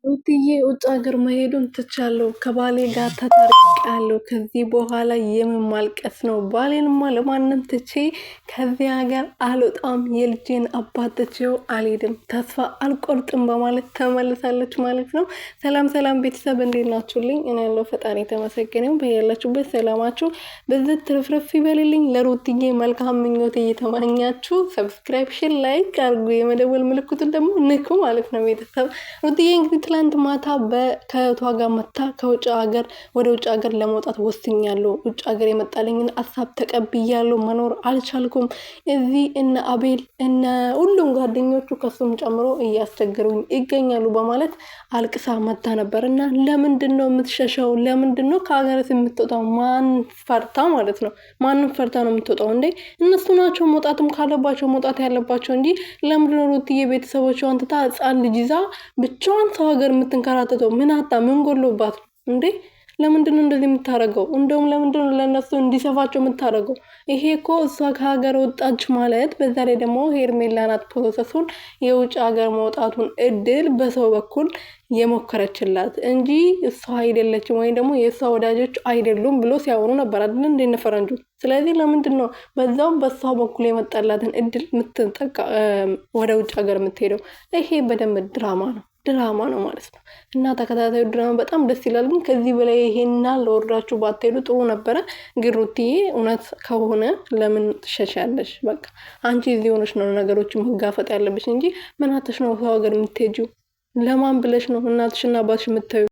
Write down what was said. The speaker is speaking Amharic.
ሩትዬ ውጭ ሀገር መሄዱን ትቻለሁ። ከባሌ ጋር ተታርቄያለሁ። ከዚህ በኋላ የምን ማልቀስ ነው? ባሌንማ ለማንም ትቼ ከዚህ ሀገር አልወጣም። የልጄን አባት ትቼው አልሄድም፣ ተስፋ አልቆርጥም በማለት ተመልሳለች ማለት ነው። ሰላም ሰላም ቤተሰብ እንዴት ናችሁልኝ? እኔ ያለው ፈጣሪ የተመሰገነው። በያላችሁበት ሰላማችሁ በዚህ ትርፍርፍ ይበልልኝ። ለሩትዬ መልካም ምኞት እየተመኛችሁ ሰብስክራይብ፣ ሼር፣ ላይክ አድርጉ። የመደወል ምልክቱን ደግሞ ንኩ ማለት ነው። ቤተሰብ ሩትዬ እንግዲህ ትላንት ማታ ከእህቷ ጋር መታ ከውጭ ሀገር ወደ ውጭ ሀገር ለመውጣት ወስኛለሁ። ውጭ ሀገር የመጣልኝን ሀሳብ ተቀብያለሁ። መኖር አልቻልኩም። እዚህ እነ አቤል እነ ሁሉም ጓደኞቹ ከሱም ጨምሮ እያስቸገሩኝ ይገኛሉ በማለት አልቅሳ መታ ነበር። እና ለምንድን ነው የምትሸሸው? ለምንድን ነው ከሀገርስ የምትወጣው? ማን ፈርታ ማለት ነው? ማንም ፈርታ ነው የምትወጣው እንዴ? እነሱ ናቸው መውጣትም ካለባቸው መውጣት ያለባቸው እንጂ ለምንድን ነው ሩትዬ ቤተሰቦቿን ትታ ህፃን ልጅ ይዛ ብቻዋን ሰው ሀገር የምትንከራተተው? ምን አጣ? ምን ጎሎባት እንዴ? ለምንድን ነው እንደዚህ የምታደርገው? እንደውም ለምንድን ነው ለእነሱ እንዲሰፋቸው የምታደርገው? ይሄ እኮ እሷ ከሀገር ወጣች ማለት፣ በዛ ላይ ደግሞ ሄርሜላ ናት ፕሮሰሱን የውጭ ሀገር መውጣቱን እድል በሰው በኩል የሞከረችላት እንጂ እሷ አይደለችም፣ ወይም ደግሞ የእሷ ወዳጆች አይደሉም ብሎ ሲያወሩ ነበር አይደል እንደ ፈረንጁ። ስለዚህ ለምንድን ነው በዛውም በሷ በኩል የመጣላትን እድል ወደ ውጭ ሀገር የምትሄደው? ይሄ በደንብ ድራማ ነው ማለት ነው። እና ተከታታዩ ድራማ በጣም ደስ ይላል። ግን ከዚህ በላይ ይሄና ለወርዳችሁ ባትሄዱ ጥሩ ነበረ። ግን ሩትዬ እውነት ከሆነ ለምን ትሸሻለሽ? በቃ አንቺ እዚህ ሆነሽ ነው ነገሮችን መጋፈጥ ያለብሽ እንጂ ምን አተሽ ነው ሰው ሀገር የምትሄጂው? ለማን ብለሽ ነው እናትሽና አባትሽ የምታዩ?